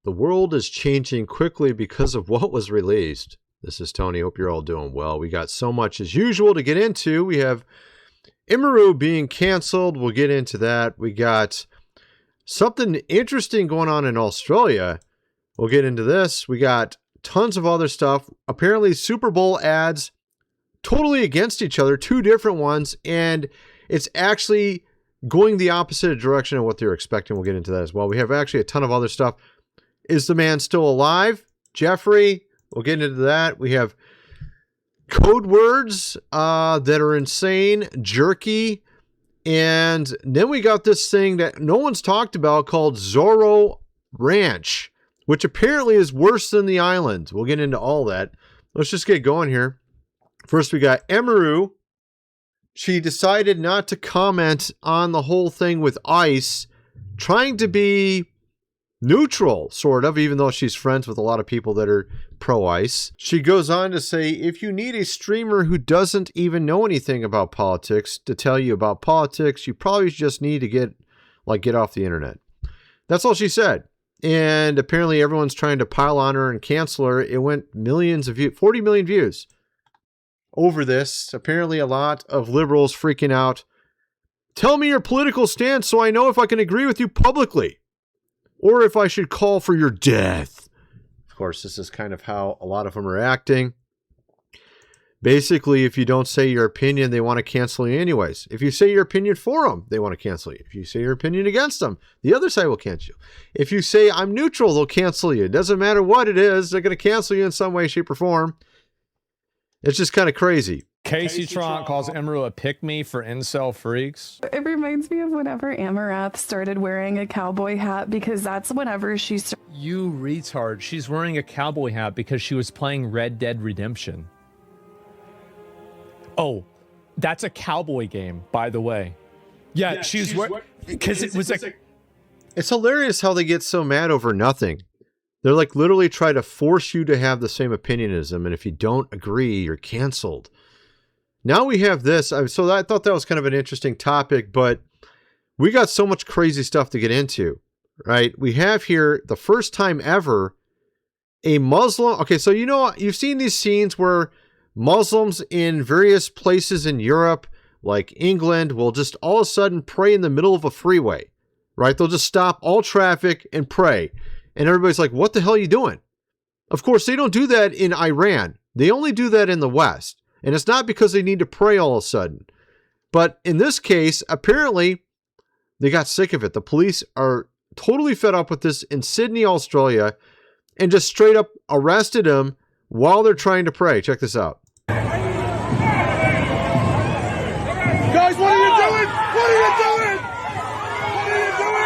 The world is changing quickly because of what was released. This is Tony. Hope you're all doing well. We got so much as usual to get into. We have Emaru being canceled. We'll get into that. We got something interesting going on in Australia. We'll get into this. We got tons of other stuff. Apparently Super Bowl ads totally against each other, two different ones, and it's actually going the opposite direction of what they're expecting. We'll get into that as well. We have actually a ton of other stuff. Is the man still alive? Jeffrey, we'll get into that. We have code words that are insane, jerky, and then we got this thing that no one's talked about called Zorro Ranch, which apparently is worse than the island. We'll get into all that. Let's just get going here. First, we got Emaru. She decided not to comment on the whole thing with ICE, trying to be neutral, sort of, even though she's friends with a lot of people that are pro-ICE. She goes on to say, if you need a streamer who doesn't even know anything about politics to tell you about politics, you probably just need to get off the internet. That's all she said. And apparently everyone's trying to pile on her and cancel her. It went millions of views, 40 million views over this. Apparently a lot of liberals freaking out. Tell me your political stance so I know if I can agree with you publicly or if I should call for your death. Of course, this is kind of how a lot of them are acting. Basically, if you don't say your opinion, they want to cancel you anyways. If you say your opinion for them, they want to cancel you. If you say your opinion against them, the other side will cancel you. If you say I'm neutral, they'll cancel you. It doesn't matter what it is. They're going to cancel you in some way, shape, or form. It's just kind of crazy. Casey Tron calls Emaru a pick-me for incel freaks. It reminds me of whenever Amarath started wearing a cowboy hat, because that's whenever she started. You retard. She's wearing a cowboy hat because she was playing Red Dead Redemption. Oh, that's a cowboy game, by the way. Yeah, she's because it was like... It's hilarious how they get so mad over nothing. They're like literally try to force you to have the same opinion as them, and if you don't agree, you're canceled. Now we have this. So I thought that was kind of an interesting topic, but we got so much crazy stuff to get into, right? We have here the first time ever a Muslim. Okay, so you've seen these scenes where Muslims in various places in Europe, like England, will just all of a sudden pray in the middle of a freeway, right? They'll just stop all traffic and pray. And everybody's like, what the hell are you doing? Of course, they don't do that in Iran. They only do that in the West. And it's not because they need to pray all of a sudden. But in this case, apparently, they got sick of it. The police are totally fed up with this in Sydney, Australia, and just straight up arrested them while they're trying to pray. Check this out. Guys, what are you doing? What are you doing? What are you doing?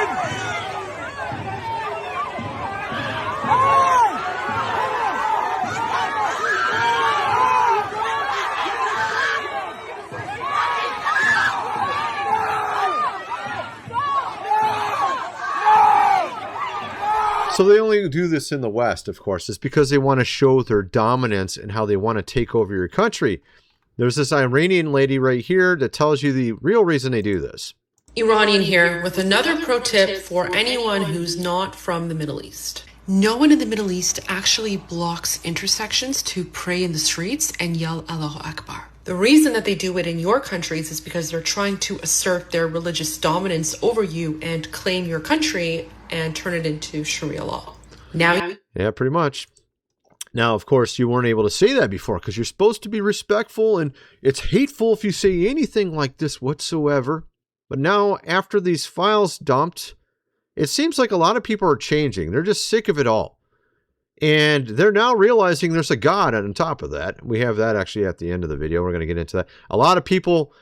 So they only do this in the West, of course. It's because they want to show their dominance and how they want to take over your country. There's this Iranian lady right here that tells you the real reason they do this. Iranian here with another pro tip for anyone who's not from the Middle East. No one in the Middle East actually blocks intersections to pray in the streets and yell Allahu Akbar. The reason that they do it in your countries is because they're trying to assert their religious dominance over you and claim your country and turn it into Sharia law. Yeah, pretty much. Now, of course, you weren't able to say that before because you're supposed to be respectful, and it's hateful if you say anything like this whatsoever. But now, after these files dumped, it seems like a lot of people are changing. They're just sick of it all. And they're now realizing there's a God on top of that. We have that actually at the end of the video. We're going to get into that. A lot of people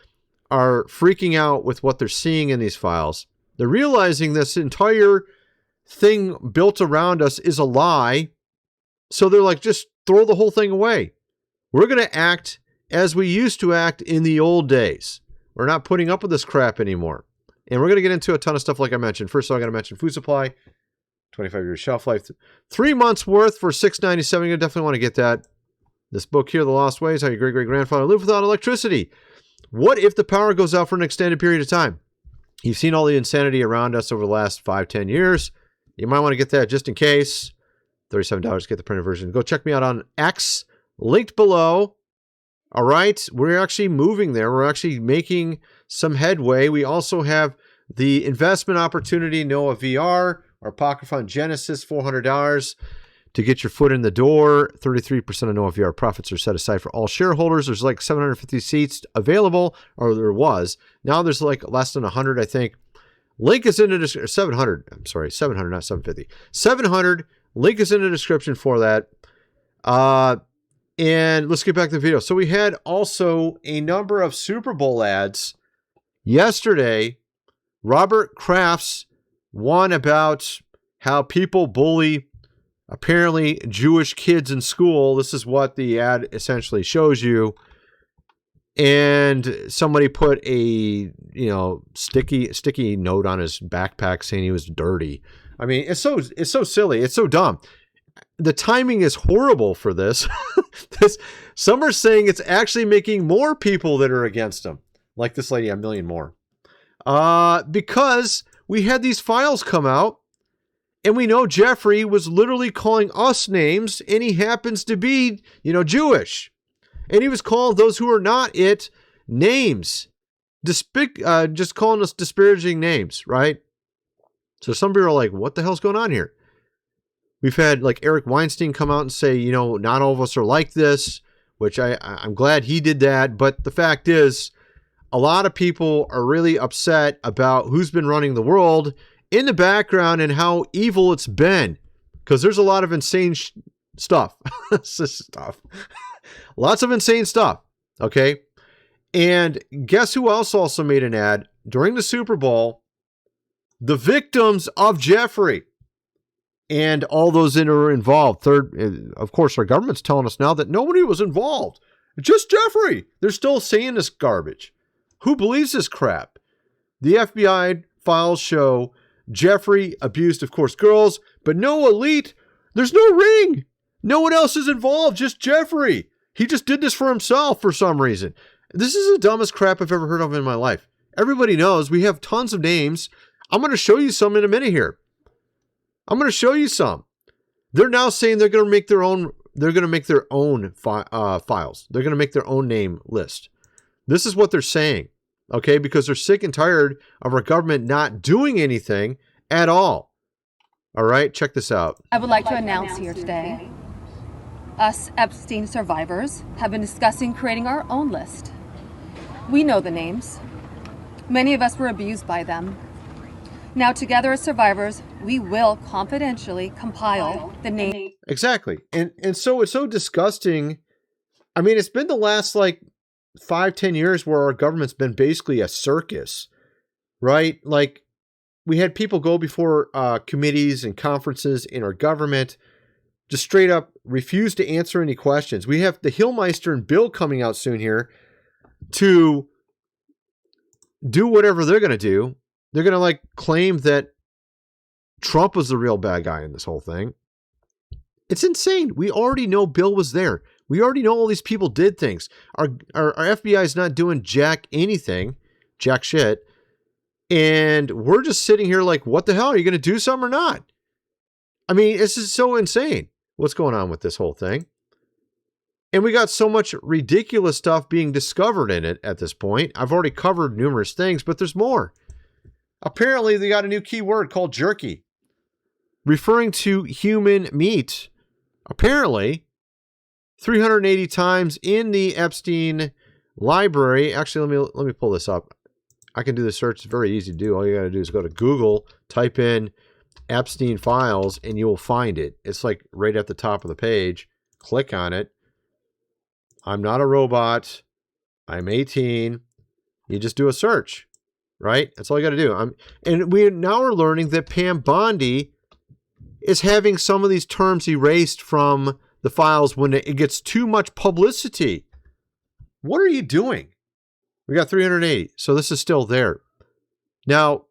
are freaking out with what they're seeing in these files. They're realizing this entire thing built around us is a lie. So they're like, just throw the whole thing away. We're going to act as we used to act in the old days. We're not putting up with this crap anymore. And we're going to get into a ton of stuff like I mentioned. First of all, I'm going to mention food supply. 25-year shelf life. 3 months worth for $6.97. You definitely want to get that. This book here, The Lost Ways, How Your Great-Great-Grandfather Lived Without Electricity. What if the power goes out for an extended period of time? You've seen all the insanity around us over the last 5-10 years. You might want to get that just in case. $37, get the printed version. Go check me out on X, linked below. All right, we're actually moving there. We're actually making some headway. We also have the investment opportunity, Noah VR, our Pocket Fund Genesis, $400 to get your foot in the door. 33% of Noah VR profits are set aside for all shareholders. There's like 750 seats available, or there was. Now there's like less than 100, I think. Link is in the description. 700. I'm sorry, 700, not 750. 700. Link is in the description for that. And let's get back to the video. So we had also a number of Super Bowl ads yesterday. Robert Kraft's one about how people bully apparently Jewish kids in school. This is what the ad essentially shows you. And somebody put a, sticky note on his backpack saying he was dirty. I mean, it's so silly. It's so dumb. The timing is horrible for this. Some are saying it's actually making more people that are against him. Like this lady, a million more. Because we had these files come out, and we know Jeffrey was literally calling us names, and he happens to be, Jewish. And he was calling those who are not it names. Just calling us disparaging names, right? So some people are like, what the hell's going on here? We've had like Eric Weinstein come out and say, not all of us are like this, which I'm glad he did that. But the fact is, a lot of people are really upset about who's been running the world in the background and how evil it's been. Because there's a lot of insane stuff. Lots of insane stuff. Okay. And guess who else also made an ad during the Super Bowl? The victims of Jeffrey. And all those that are involved. Third, of course, our government's telling us now that nobody was involved. Just Jeffrey. They're still saying this garbage. Who believes this crap? The FBI files show Jeffrey abused, of course, girls, but no elite. There's no ring. No one else is involved. Just Jeffrey. He just did this for himself for some reason. This is the dumbest crap I've ever heard of in my life. Everybody knows we have tons of names. I'm going to show you some in a minute here. I'm going to show you some. They're now saying they're going to make their own. They're going to make their own files. They're going to make their own name list. This is what they're saying, okay? Because they're sick and tired of our government not doing anything at all. All right, check this out. I would like to announce here today, us Epstein survivors have been discussing creating our own list. We know the names. Many of us were abused by them. Now, together as survivors, we will confidentially compile the name. Exactly. And so it's so disgusting. I mean, it's been the last 5-10 years where our government's been basically a circus, right? Like, we had people go before committees and conferences in our government, just straight up refuse to answer any questions. We have the Hillmeister and Bill coming out soon here to do whatever they're going to do. They're going to claim that Trump was the real bad guy in this whole thing. It's insane. We already know Bill was there. We already know all these people did things. Our FBI is not doing jack shit. And we're just sitting here like, what the hell? Are you going to do something or not? I mean, this is so insane. What's going on with this whole thing? And we got so much ridiculous stuff being discovered in it at this point. I've already covered numerous things, but there's more. Apparently, they got a new keyword called jerky, referring to human meat. Apparently, 380 times in the Epstein library. Actually, let me pull this up. I can do the search. It's very easy to do. All you got to do is go to Google, type in Epstein files, and you will find it. It's like right at the top of the page. Click on it. I'm not a robot. I'm 18. You just do a search. Right? That's all you got to do. And we now are learning that Pam Bondi is having some of these terms erased from the files when it gets too much publicity. What are you doing? We got 380. So this is still there. Now,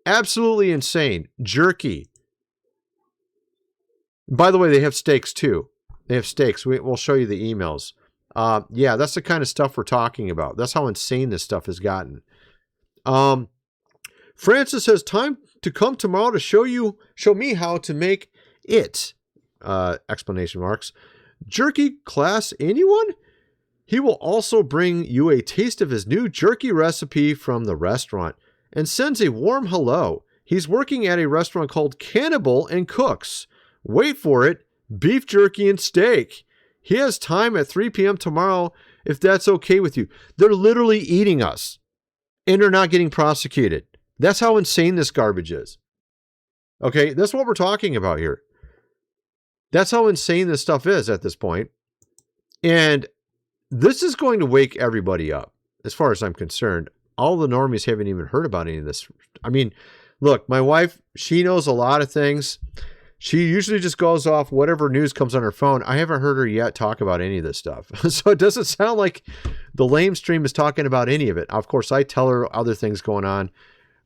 absolutely insane. Jerky. By the way, they have steaks too. They have steaks. We'll show you the emails. Yeah, that's the kind of stuff we're talking about. That's how insane this stuff has gotten. Francis says, time to come tomorrow to show me how to make it, explanation marks. Jerky class, anyone? He will also bring you a taste of his new jerky recipe from the restaurant and sends a warm hello. He's working at a restaurant called Cannibal and Cooks. Wait for it, beef jerky and steak. He has time at 3 p.m. tomorrow if that's okay with you. They're literally eating us, and they're not getting prosecuted. That's how insane this garbage is. Okay, that's what we're talking about here. That's how insane this stuff is at this point. And this is going to wake everybody up, as far as I'm concerned. All the normies haven't even heard about any of this. I mean, look, my wife, she knows a lot of things. She usually just goes off whatever news comes on her phone. I haven't heard her yet talk about any of this stuff. So it doesn't sound like the lame stream is talking about any of it. Of course, I tell her other things going on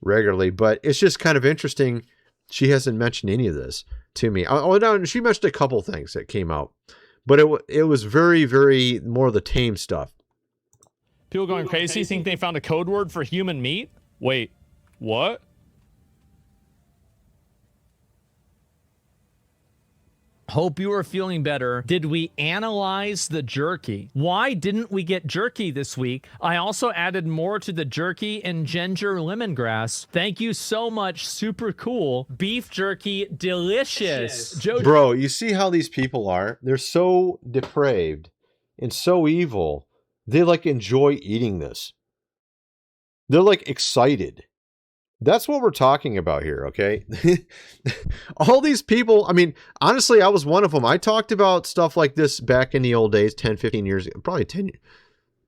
regularly, but it's just kind of interesting. She hasn't mentioned any of this to me. Oh, no, she mentioned a couple things that came out, but it was very, very more of the tame stuff. People going crazy think they found a code word for human meat? Wait, what? Hope you are feeling better. Did we analyze the jerky? Why didn't we get jerky this week? I also added more to the jerky and ginger lemongrass. Thank you so much. Super cool. Beef jerky, delicious. Bro, you see how these people are? They're so depraved and so evil. They like enjoy eating this. They're like excited. That's what we're talking about here, okay? All these people, I mean, honestly, I was one of them. I talked about stuff like this back in the old days, 10, 15 years ago, probably 10,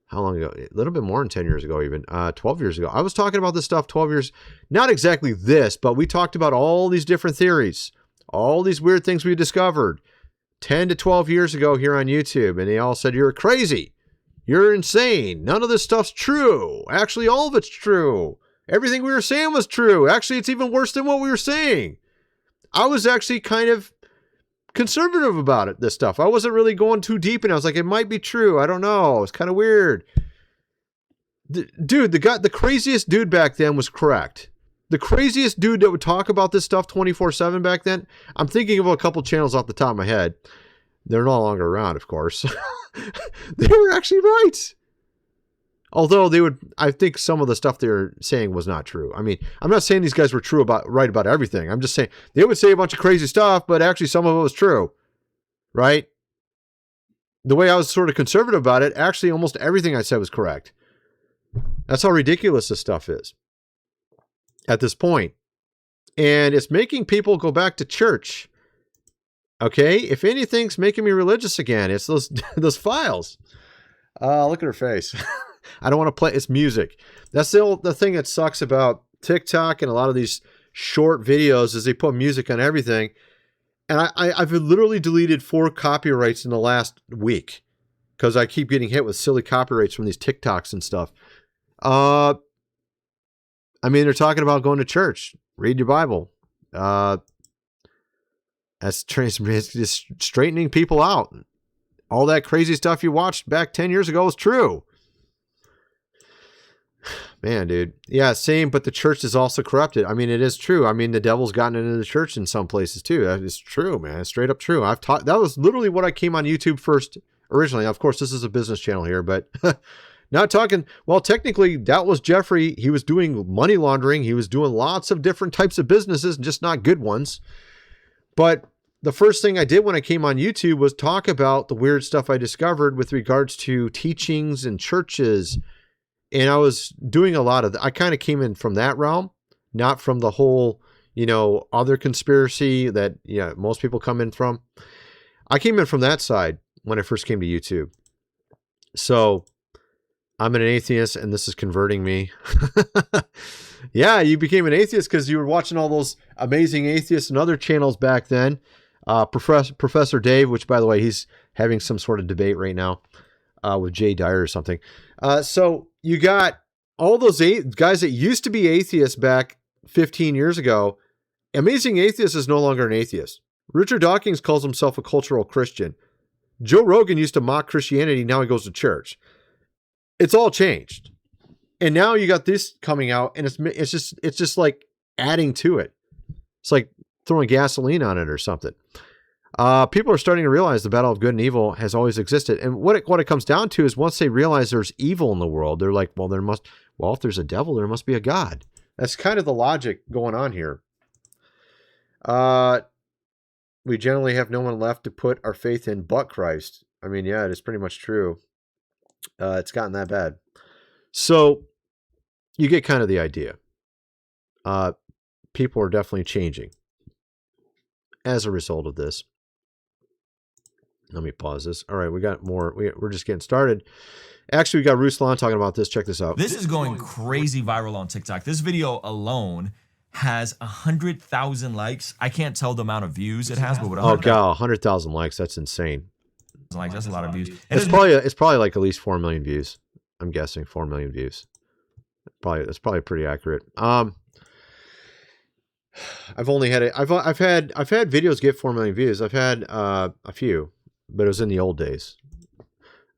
how long ago? A little bit more than 10 years ago even, 12 years ago. I was talking about this stuff 12 years, not exactly this, but we talked about all these different theories, all these weird things we discovered 10 to 12 years ago here on YouTube, and they all said, you're crazy, you're insane, none of this stuff's true. Actually, all of it's true. Everything we were saying was true. Actually, it's even worse than what we were saying. I was actually kind of conservative about it, this stuff. I wasn't really going too deep, and I was like, it might be true. I don't know. It's kind of weird. Dude, the craziest dude back then was correct. The craziest dude that would talk about this stuff 24/7 back then, I'm thinking of a couple channels off the top of my head. They're no longer around, of course. They were actually right. Although I think some of the stuff they were saying was not true. I mean, I'm not saying these guys were right about everything. I'm just saying they would say a bunch of crazy stuff, but actually some of it was true, right? The way I was sort of conservative about it, actually almost everything I said was correct. That's how ridiculous this stuff is at this point. And it's making people go back to church. Okay? If anything's making me religious again, it's those files. Look at her face. I don't want to play. It's music. That's the thing that sucks about TikTok and a lot of these short videos is they put music on everything. And I've literally deleted 4 copyrights in the last week because I keep getting hit with silly copyrights from these TikToks and stuff. I mean, they're talking about going to church. Read your Bible. That's just straightening people out. All that crazy stuff you watched back 10 years ago was true. Man, dude. Yeah, same, but the church is also corrupted. I mean, it is true. I mean, the devil's gotten into the church in some places too. That is true, man. It's straight up true. That was literally what I came on YouTube first originally. Of course, this is a business channel here, but not talking, well, technically that was Jeffrey. He was doing money laundering. He was doing lots of different types of businesses, just not good ones. But the first thing I did when I came on YouTube was talk about the weird stuff I discovered with regards to teachings and churches. And I was doing a lot of I kind of came in from that realm, not from the whole, other conspiracy that, most people come in from. I came in from that side when I first came to YouTube. So I'm an atheist and this is converting me. Yeah, you became an atheist because you were watching all those amazing atheists and other channels back then. Professor Dave, which by the way, he's having some sort of debate right now with Jay Dyer or something. So you got all those guys that used to be atheists back 15 years ago. Amazing Atheist is no longer an atheist. Richard Dawkins calls himself a cultural Christian. Joe Rogan used to mock Christianity. Now he goes to church. It's all changed. And now you got this coming out and it's just like adding to it. It's like throwing gasoline on it or something. People are starting to realize the battle of good and evil has always existed. And what it comes down to is once they realize there's evil in the world, they're like, well, if there's a devil, there must be a God. That's kind of the logic going on here. We generally have no one left to put our faith in but Christ. I mean, yeah, it is pretty much true. It's gotten that bad. So you get kind of the idea. People are definitely changing as a result of this. Let me pause this. All right, we got more. We're just getting started. Actually, we got Ruslan talking about this. Check this out. This is going crazy viral on TikTok. This video alone has 100,000 likes. I can't tell the amount of views it has, but with 100,000 likes, that's insane. Like that's a lot of views. And it's probably like at least 4 million views. I'm guessing 4 million views. That's probably pretty accurate. I've had videos get 4 million views. I've had a few, but it was in the old days.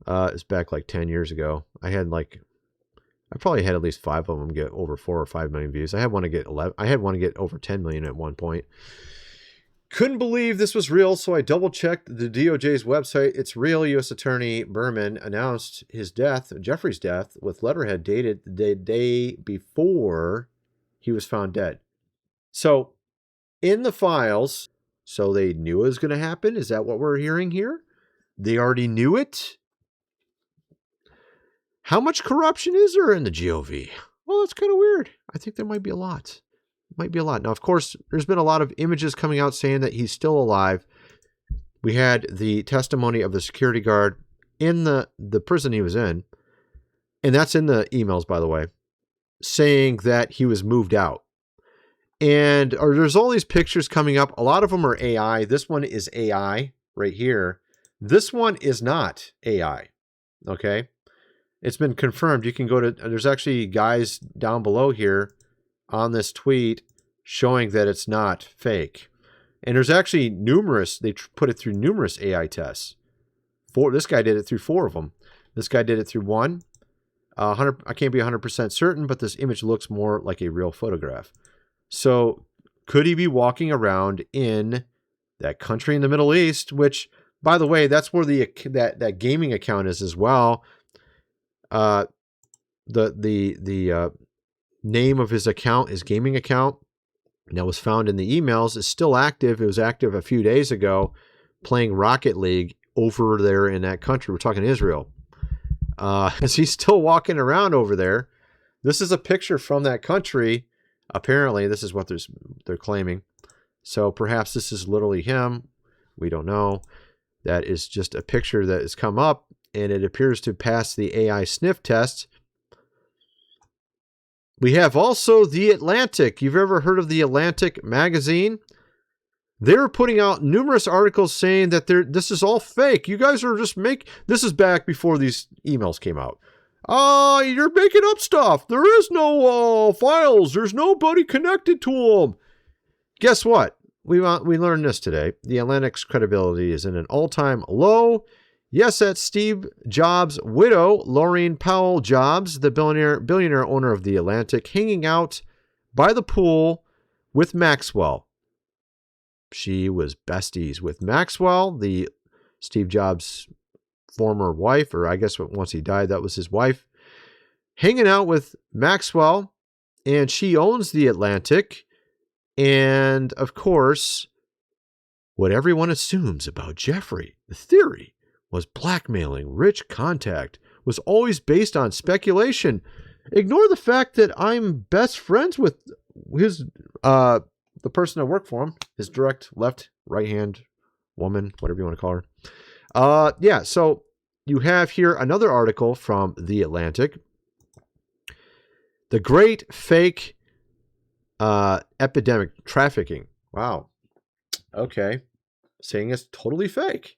It's back like 10 years ago. I probably had at least 5 of them get over 4 or 5 million views. I had one to get 11. I had one to get over 10 million at one point. Couldn't believe this was real, so I double-checked the DOJ's website. It's real. U.S. Attorney Berman announced his death, Jeffrey's death, with letterhead dated the day before he was found dead. So, in the files, so they knew it was going to happen? Is that what we're hearing here? They already knew it? How much corruption is there in the GOV? Well, that's kind of weird. I think there might be a lot. Might be a lot. Now, of course, there's been a lot of images coming out saying that he's still alive. We had the testimony of the security guard in the prison he was in, and that's in the emails, by the way, saying that he was moved out. And there's all these pictures coming up. A lot of them are AI. This one is AI right here. This one is not AI. Okay? It's been confirmed. You can go to, there's actually guys down below here on this tweet showing that it's not fake. And there's actually numerous, they put it through numerous AI tests. This guy did it through 4 of them. This guy did it through 1. I can't be 100% certain, but this image looks more like a real photograph. So could he be walking around in that country in the Middle East, which, by the way, that's where that gaming account is as well. The name of his account, his gaming account, that was found in the emails, is still active. It was active a few days ago, playing Rocket League over there in that country. We're talking Israel. He's still walking around over there. This is a picture from that country. Apparently, this is what they're claiming. So perhaps this is literally him. We don't know. That is just a picture that has come up, and it appears to pass the AI sniff test. We have also The Atlantic. You've ever heard of The Atlantic magazine? They're putting out numerous articles saying that this is all fake. You guys are just this is back before these emails came out. You're making up stuff. There is no files. There's nobody connected to them. Guess what? We learned this today. The Atlantic's credibility is in an all-time low. Yes, that's Steve Jobs' widow, Laurene Powell Jobs, the billionaire owner of The Atlantic, hanging out by the pool with Maxwell. She was besties with Maxwell, the Steve Jobs' former wife, or I guess once he died, that was his wife, hanging out with Maxwell, and she owns The Atlantic. And, of course, what everyone assumes about Jeffrey, the theory, was blackmailing, rich contact, was always based on speculation. Ignore the fact that I'm best friends with the person that worked for him, his direct left, right-hand woman, whatever you want to call her. Yeah, so you have here another article from The Atlantic. The Great Fake Epidemic Trafficking. Wow. Okay. Saying it's totally fake.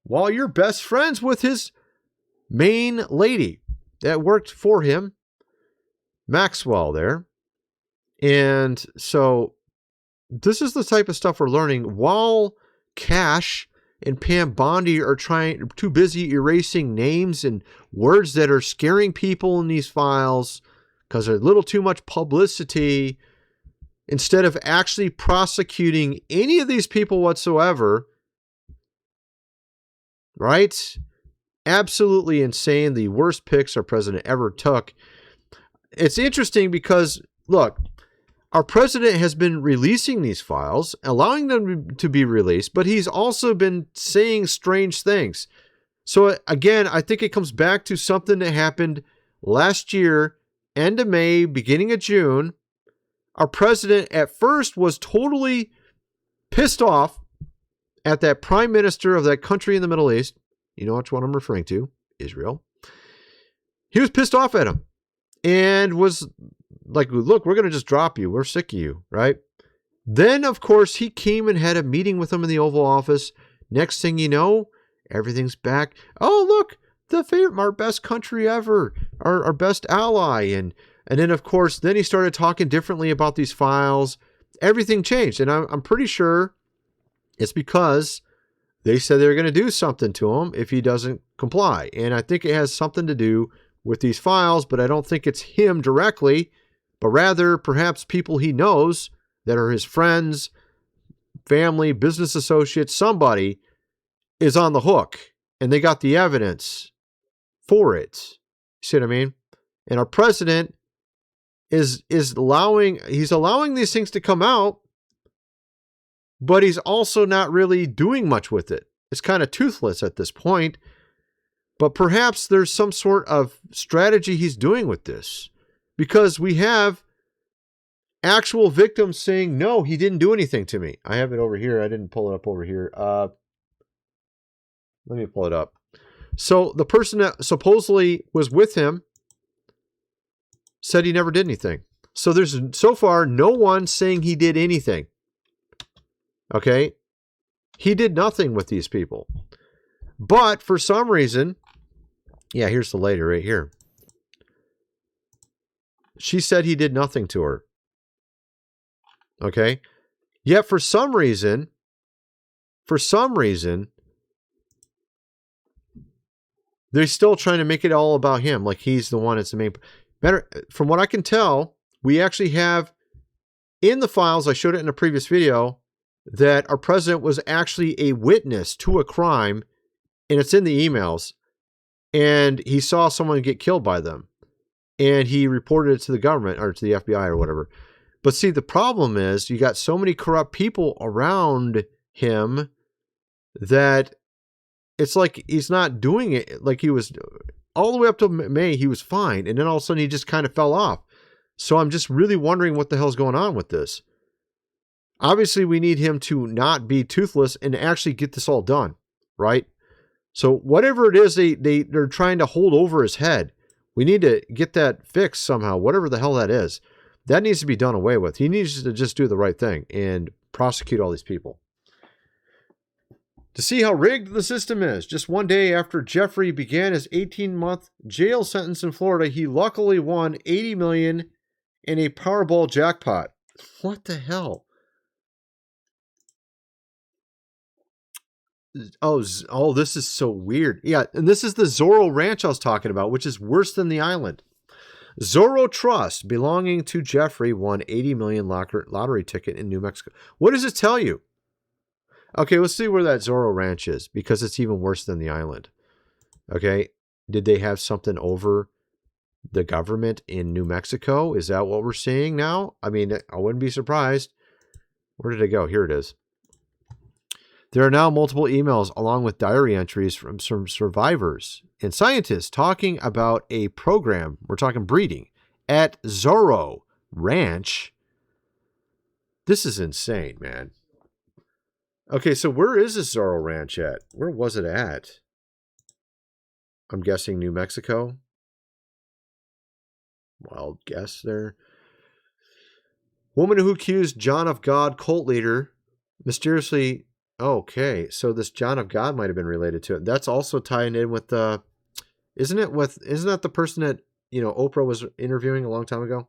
While you're best friends with his main lady that worked for him, Maxwell there. And so this is the type of stuff we're learning while Cash and Pam Bondi are too busy erasing names and words that are scaring people in these files because there's a little too much publicity. instead of actually prosecuting any of these people whatsoever. Right? Absolutely insane. The worst picks our president ever took. It's interesting because, look, our president has been releasing these files, allowing them to be released, but he's also been saying strange things. So again, I think it comes back to something that happened last year, end of May, beginning of June. Our president at first was totally pissed off at that prime minister of that country in the Middle East. You know which one I'm referring to, Israel. He was pissed off at him and was like, look, we're going to just drop you. We're sick of you, right? Then, of course, he came and had a meeting with him in the Oval Office. Next thing you know, everything's back. Oh, look, our best country ever, our best ally. And then, of course, then he started talking differently about these files. Everything changed. And I'm pretty sure it's because they said they were going to do something to him if he doesn't comply. And I think it has something to do with these files, but I don't think it's him directly, but rather perhaps people he knows that are his friends, family, business associates, somebody is on the hook and they got the evidence for it. You see what I mean? And our president is allowing these things to come out, but he's also not really doing much with it. It's kind of toothless at this point, but perhaps there's some sort of strategy he's doing with this, because we have actual victims saying, no, he didn't do anything to me. I have it over here. I didn't pull it up over here. Let me pull it up. So the person that supposedly was with him said he never did anything. So there's so far no one saying he did anything. Okay? He did nothing with these people. But for some reason, yeah, here's the lady right here. She said he did nothing to her. Okay? Yet for some reason, they're still trying to make it all about him, like he's the one that's the main. Better, from what I can tell, we actually have in the files, I showed it in a previous video, that our president was actually a witness to a crime, and it's in the emails, and he saw someone get killed by them, and he reported it to the government or to the FBI or whatever. But see, the problem is you got so many corrupt people around him that it's like he's not doing it like he was. All the way up to May, he was fine, and then all of a sudden he just kind of fell off. So I'm just really wondering what the hell's going on with this. Obviously, we need him to not be toothless and actually get this all done, right? So whatever it is they're trying to hold over his head, we need to get that fixed somehow, whatever the hell that is. That needs to be done away with. He needs to just do the right thing and prosecute all these people. To see how rigged the system is, just one day after Jeffrey began his 18-month jail sentence in Florida, he luckily won $80 million in a Powerball jackpot. What the hell? Oh, this is so weird. Yeah, and this is the Zorro Ranch I was talking about, which is worse than the island. Zorro Trust, belonging to Jeffrey, won $80 million lottery ticket in New Mexico. What does it tell you? Okay, let's see where that Zorro Ranch is, because it's even worse than the island. Okay, did they have something over the government in New Mexico? Is that what we're seeing now? I mean, I wouldn't be surprised. Where did it go? Here it is. There are now multiple emails along with diary entries from some survivors and scientists talking about a program, we're talking breeding, at Zorro Ranch. This is insane, man. Okay, so where is this Zorro Ranch at? Where was it at? I'm guessing New Mexico. Wild guess there. Woman who accused John of God cult leader mysteriously. Okay, so this John of God might have been related to it. That's also tying in with the. Isn't that the person that Oprah was interviewing a long time ago?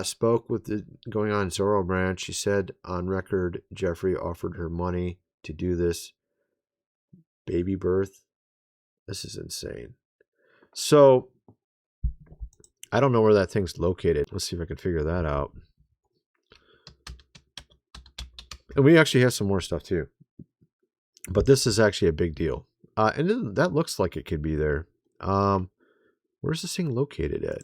Spoke with the going on Zorro Ranch. She said on record, Jeffrey offered her money to do this baby birth. This is insane. So I don't know where that thing's located. Let's see if I can figure that out. And we actually have some more stuff too. But this is actually a big deal. And that looks like it could be there. Where's this thing located at?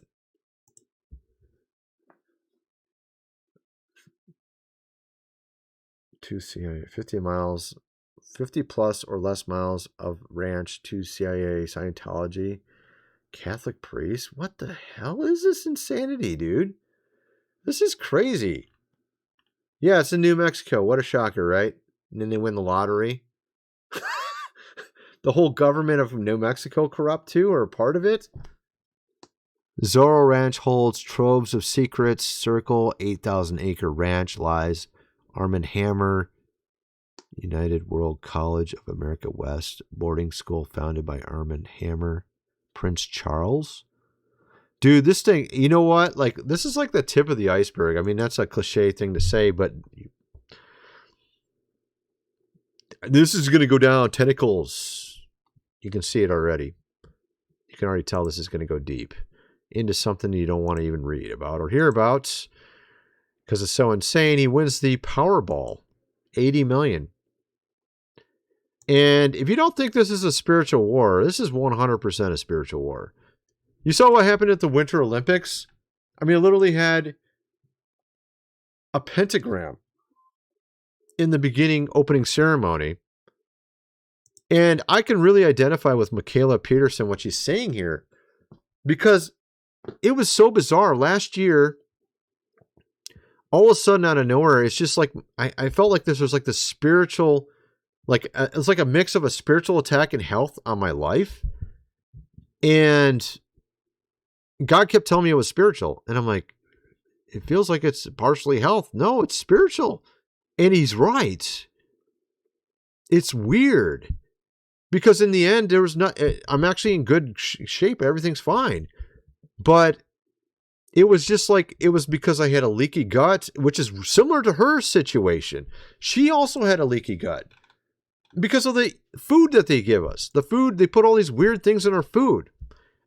To CIA, 50 miles, 50 plus or less miles of ranch to CIA, Scientology, Catholic priest. What the hell is this insanity, dude? This is crazy. Yeah, it's in New Mexico. What a shocker, right? And then they win the lottery. The whole government of New Mexico corrupt too, or a part of it? Zorro Ranch holds troves of secrets. Circle 8,000-acre ranch lies. Arm & Hammer, United World College of America West, boarding school founded by Arm & Hammer, Prince Charles. Dude, this thing, you know what? Like, this is like the tip of the iceberg. I mean, that's a cliche thing to say, but this is going to go down tentacles. You can see it already. You can already tell this is going to go deep into something you don't want to even read about or hear about because it's so insane. He wins the Powerball, $80 million. And if you don't think this is a spiritual war, this is 100% a spiritual war. You saw what happened at the Winter Olympics? I mean, it literally had a pentagram in the beginning opening ceremony. And I can really identify with Michaela Peterson, what she's saying here, because it was so bizarre. Last year, all of a sudden out of nowhere, it's just like, I felt like this was like the spiritual, it's like a mix of a spiritual attack and health on my life. And God kept telling me it was spiritual. And I'm like, it feels like it's partially health. No, it's spiritual. And he's right. It's weird. Because in the end, there was not, I'm actually in good shape. Everything's fine. But it was just like, it was because I had a leaky gut, which is similar to her situation. She also had a leaky gut because of the food that they give us. The food, they put all these weird things in our food.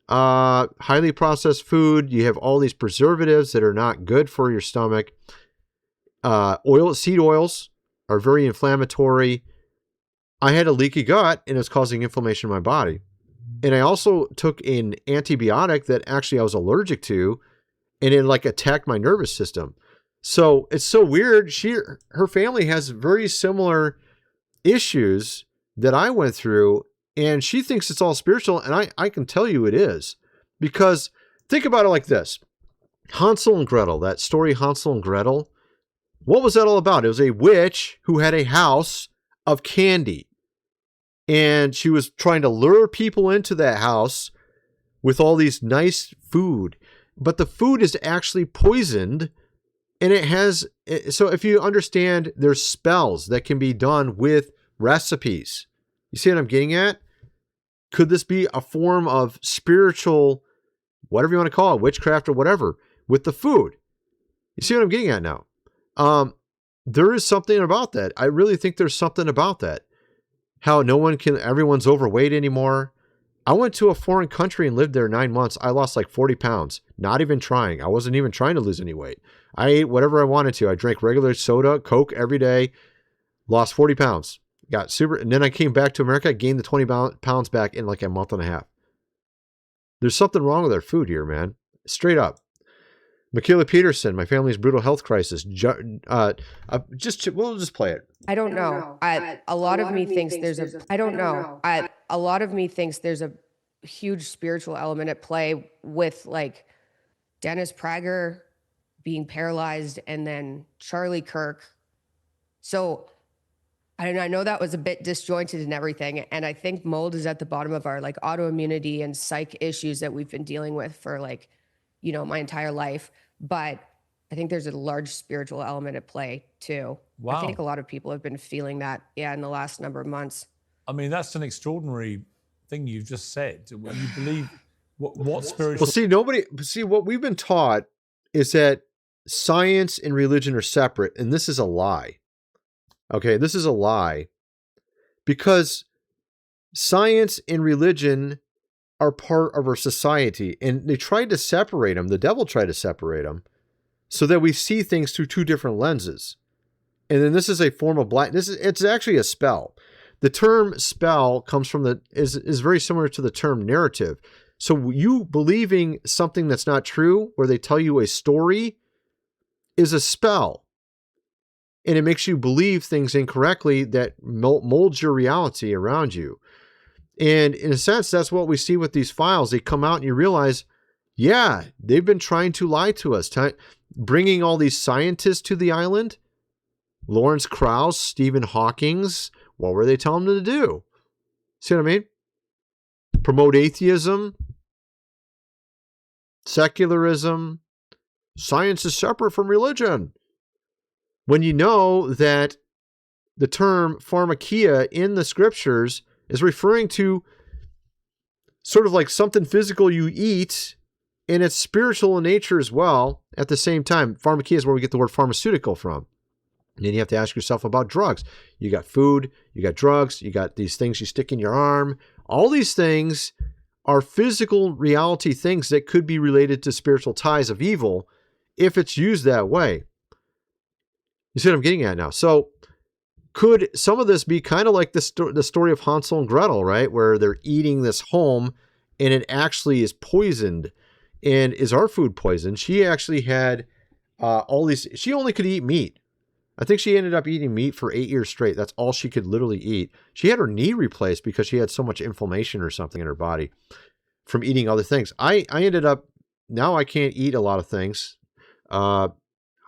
Highly processed food. You have all these preservatives that are not good for your stomach. Seed oils are very inflammatory. I had a leaky gut and it was causing inflammation in my body. And I also took an antibiotic that actually I was allergic to, and it like attacked my nervous system. So it's so weird. Her family has very similar issues that I went through, and she thinks it's all spiritual. And I can tell you it is, because think about it like this. Hansel and Gretel, that story, Hansel and Gretel. What was that all about? It was a witch who had a house of candy. And she was trying to lure people into that house with all these nice food. But the food is actually poisoned. And it has, so if you understand, there's spells that can be done with recipes. You see what I'm getting at? Could this be a form of spiritual, whatever you want to call it, witchcraft or whatever, with the food? You see what I'm getting at now? There is something about that. I really think there's something about that. How everyone's overweight anymore. I went to a foreign country and lived there 9 months. I lost like 40 pounds. Not even trying. I wasn't even trying to lose any weight. I ate whatever I wanted to. I drank regular soda, Coke every day. Lost 40 pounds. Got super. And then I came back to America, gained the 20 pounds back in like a month and a half. There's something wrong with our food here, man. Straight up. Michaela Peterson, my family's brutal health crisis. We'll just play it. I don't know. A lot of me thinks there's a huge spiritual element at play with like Dennis Prager being paralyzed and then Charlie Kirk. So I know that was a bit disjointed and everything. And I think mold is at the bottom of our like autoimmunity and psych issues that we've been dealing with for like, my entire life. But I think there's a large spiritual element at play too. Wow. I think a lot of people have been feeling that, in the last number of months. I mean, that's an extraordinary thing you've just said. You believe what spiritual... Well, see, what we've been taught is that science and religion are separate, and this is a lie. Okay, this is a lie. Because science and religion are part of our society, and they tried to separate them. The devil tried to separate them so that we see things through two different lenses. And then this is a form of black. It's actually a spell. The term spell comes from is very similar to the term narrative. So you believing something that's not true, where they tell you a story, is a spell. And it makes you believe things incorrectly that molds your reality around you. And in a sense, that's what we see with these files. They come out and you realize, yeah, they've been trying to lie to us, bringing all these scientists to the island. Lawrence Krauss, Stephen Hawking's, what were they telling them to do? See what I mean? Promote atheism, secularism, science is separate from religion. When you know that the term pharmakia in the scriptures is referring to sort of like something physical you eat, and it's spiritual in nature as well at the same time. Pharmakia is where we get the word pharmaceutical from. And then you have to ask yourself about drugs. You got food, you got drugs, you got these things you stick in your arm. All these things are physical reality things that could be related to spiritual ties of evil if it's used that way. You see what I'm getting at now? So could some of this be kind of like the story of Hansel and Gretel, right? Where they're eating this home and it actually is poisoned. And is our food poisoned? She actually had all these, she only could eat meat. I think she ended up eating meat for 8 years straight. That's all she could literally eat. She had her knee replaced because she had so much inflammation or something in her body from eating other things. I ended up, now I can't eat a lot of things. I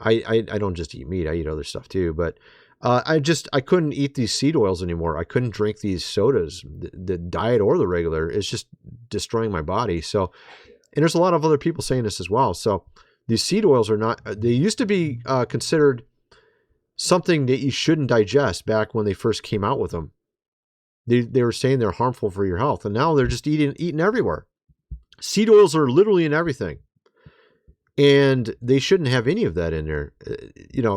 don't just eat meat. I eat other stuff too. But I couldn't eat these seed oils anymore. I couldn't drink these sodas, the diet or the regular. It's just destroying my body. So, and there's a lot of other people saying this as well. So these seed oils are not, they used to be considered something that you shouldn't digest back when they first came out with them. They were saying they're harmful for your health, and now they're just eating everywhere. Seed oils are literally in everything, and they shouldn't have any of that in there.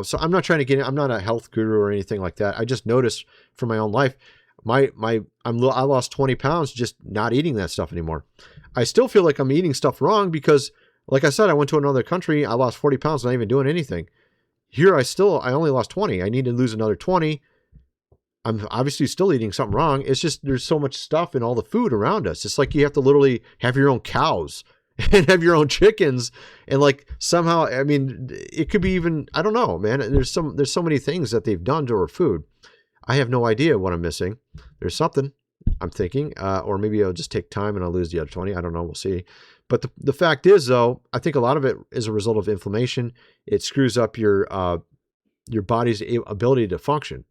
So I'm not trying to I'm not a health guru or anything like that. I just noticed from my own life, I lost 20 pounds just not eating that stuff anymore. I still feel like I'm eating stuff wrong because, like I said, I went to another country. I lost 40 pounds, not even doing anything. Here, I only lost 20. I need to lose another 20. I'm obviously still eating something wrong. It's just there's so much stuff in all the food around us. It's like you have to literally have your own cows and have your own chickens. And like somehow, I mean, it could be even, I don't know, man. There's so many things that they've done to our food. I have no idea what I'm missing. There's something I'm thinking, or maybe I'll just take time and I'll lose the other 20. I don't know. We'll see. But the fact is, though, I think a lot of it is a result of inflammation. It screws up your body's ability to function.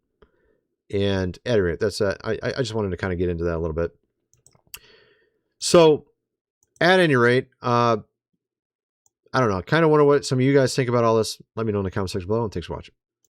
And at any rate, that's I just wanted to kind of get into that a little bit. So, at any rate, I don't know. I kind of wonder what some of you guys think about all this. Let me know in the comment section below, and thanks for watching.